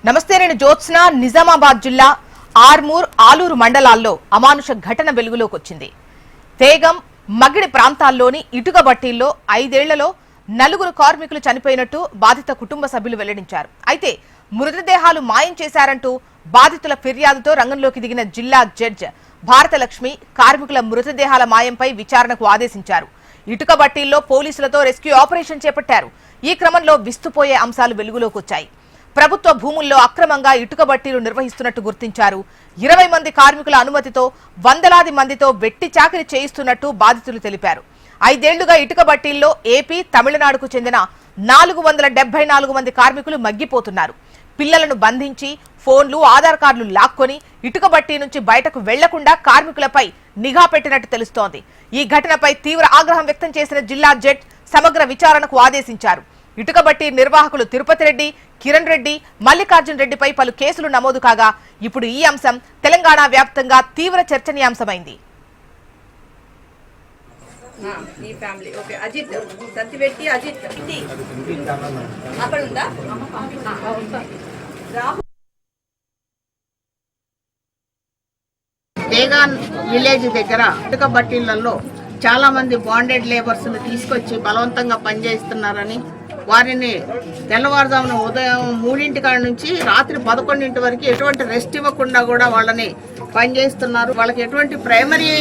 నమస్తే, నేను జ్యోత్స్న. నిజామాబాద్ జిల్లా ఆర్మూర్, ఆలూరు మండలాల్లో అమానుష ఘటన వెలుగులోకి వచ్చింది. తేగం, మగిడి ప్రాంతాల్లోని ఇటుక బట్టీల్లో 5 ఏళ్లలో 4 కార్మికులు చనిపోయినట్టు బాధిత కుటుంబ సభ్యులు వెల్లడించారు. అయితే మృతదేహాలు మాయం చేశారంటూ బాధితుల ఫిర్యాదుతో రంగంలోకి దిగిన జిల్లా జడ్జ్ భారతలక్ష్మి కార్మికుల మృతదేహాల మాయంపై విచారణకు ఆదేశించారు. ఇటుక బట్టీల్లో పోలీసులతో రెస్క్యూ ఆపరేషన్ చేపట్టారు. ఈ క్రమంలో విస్తుపోయే అంశాలు వెలుగులోకి వచ్చాయి. ప్రభుత్వ భూముల్లో అక్రమంగా ఇటుక బట్టీలు నిర్వహిస్తున్నట్టు గుర్తించారు. 20 మంది కార్మికుల అనుమతితో వందలాది మందితో వెట్టి చాకిరీ చేయిస్తున్నట్టు బాధితులు తెలిపారు. 5 ఏళ్లుగా ఇటుక బట్టీల్లో ఏపీ, తమిళనాడుకు చెందిన 474 మంది కార్మికులు మగ్గిపోతున్నారు. పిల్లలను బంధించి ఫోన్లు, ఆధార్ కార్డులు లాక్కొని ఇటుక బట్టీ నుంచి బయటకు వెళ్లకుండా కార్మికులపై నిఘా పెట్టినట్టు తెలుస్తోంది. ఈ ఘటనపై తీవ్ర ఆగ్రహం వ్యక్తం చేసిన జిల్లా జడ్జ్ సమగ్ర విచారణకు ఆదేశించారు. ఇటుక బట్టీ నిర్వాహకులు తిరుపతి రెడ్డి, కిరణ్ రెడ్డి, మల్లికార్జున్ రెడ్డిపై పలు కేసులు నమోదు కాగా ఇప్పుడు ఈ అంశం తెలంగాణ వ్యాప్తంగా తీవ్ర చర్చనీయాంశమైంది. తేగాన్ విలేజ్ దగ్గర ఇటుక బట్టీలలో చాలా మంది బాండెడ్ లేబర్స్ ను తీసుకొచ్చి బలవంతంగా పనిచేస్తున్నారని, వారిని తెల్లవారుజామున ఉదయం 3 కాడ నుంచి రాత్రి 11 వరకు ఎటువంటి రెస్ట్ ఇవ్వకుండా కూడా వాళ్ళని పనిచేస్తున్నారు. వాళ్ళకి ఎటువంటి ప్రైమరీ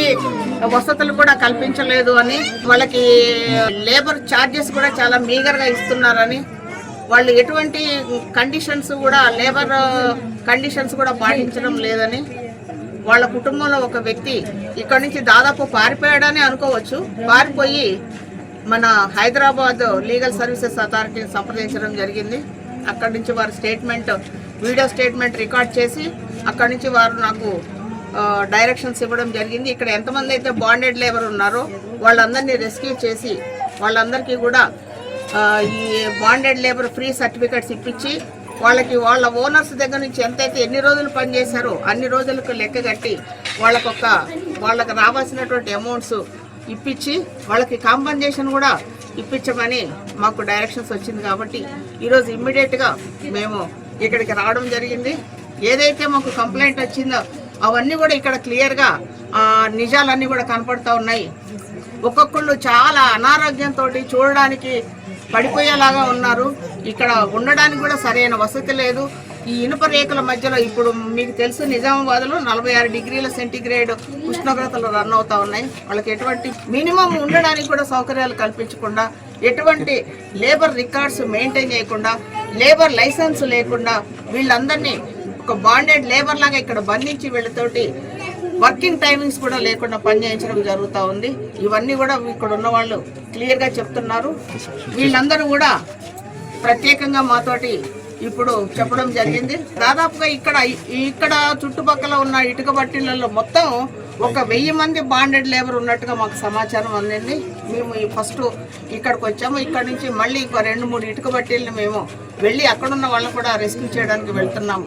వసతులు కూడా కల్పించలేదు అని, వాళ్ళకి లేబర్ ఛార్జెస్ కూడా చాలా మీగర్గా ఇస్తున్నారని, వాళ్ళు ఎటువంటి కండిషన్స్ కూడా లేబర్ కండిషన్స్ కూడా పాటించడం లేదని, వాళ్ళ కుటుంబంలో ఒక వ్యక్తి ఇక్కడ నుంచి దాదాపు పారిపోయాడని అనుకోవచ్చు. పారిపోయి మన హైదరాబాద్ లీగల్ సర్వీసెస్ అథారిటీని సంప్రదించడం జరిగింది. అక్కడి నుంచి వారు వీడియో స్టేట్మెంట్ రికార్డ్ చేసి అక్కడి నుంచి వారు నాకు డైరెక్షన్స్ ఇవ్వడం జరిగింది. ఇక్కడ ఎంతమంది అయితే బాండెడ్ లేబర్ ఉన్నారో వాళ్ళందరినీ రెస్క్యూ చేసి వాళ్ళందరికీ కూడా ఈ బాండెడ్ లేబర్ ఫ్రీ సర్టిఫికెట్స్ ఇప్పించి వాళ్ళకి వాళ్ళ ఓనర్స్ దగ్గర నుంచి ఎంతైతే ఎన్ని రోజులు పనిచేశారో అన్ని రోజులకు లెక్క కట్టి వాళ్ళకి రావాల్సినటువంటి అమౌంట్స్ ఇప్పించి వాళ్ళకి కాంపన్సేషన్ కూడా ఇప్పించమని మాకు డైరెక్షన్స్ వచ్చింది. కాబట్టి ఈరోజు ఇమ్మీడియట్గా మేము ఇక్కడికి రావడం జరిగింది. ఏదైతే మాకు కంప్లైంట్ వచ్చిందో అవన్నీ కూడా ఇక్కడ క్లియర్గా నిజాలన్నీ కూడా కనపడుతూ ఉన్నాయి. ఒక్కొక్కళ్ళు చాలా అనారోగ్యంతో చూడడానికి పడిపోయేలాగా ఉన్నారు. ఇక్కడ ఉండడానికి కూడా సరైన వసతి లేదు. ఈ ఇనుప రేకుల మధ్యలో ఇప్పుడు మీకు తెలుసు నిజామాబాద్లో 46 డిగ్రీల సెంటీగ్రేడ్ ఉష్ణోగ్రతలు రన్ అవుతా ఉన్నాయి. వాళ్ళకి ఎటువంటి మినిమం ఉండడానికి కూడా సౌకర్యాలు కల్పించకుండా, ఎటువంటి లేబర్ రికార్డ్స్ మెయింటైన్ చేయకుండా, లేబర్ లైసెన్స్ లేకుండా వీళ్ళందరినీ ఒక బాండెడ్ లేబర్ లాగా ఇక్కడ బంధించి వీళ్ళతోటి వర్కింగ్ టైమింగ్స్ కూడా లేకుండా పనిచేయించడం జరుగుతూ ఉంది. ఇవన్నీ కూడా ఇక్కడ ఉన్న వాళ్ళు క్లియర్గా చెప్తున్నారు. వీళ్ళందరూ కూడా ప్రత్యేకంగా మాతోటి ఇప్పుడు చెప్పడం జరిగింది. దాదాపుగా ఇక్కడ చుట్టుపక్కల ఉన్న ఇటుక బట్టీలలో మొత్తం ఒక 1000 మంది బాండెడ్ లేబర్ ఉన్నట్టుగా మాకు సమాచారం అందింది. మేము ఫస్ట్ ఇక్కడికి వచ్చాము. ఇక్కడ నుంచి మళ్ళీ ఇంకో 2-3 ఇటుక బట్టీలను మేము వెళ్ళి అక్కడున్న వాళ్ళని కూడా రెస్క్యూ చేయడానికి వెళ్తున్నాము.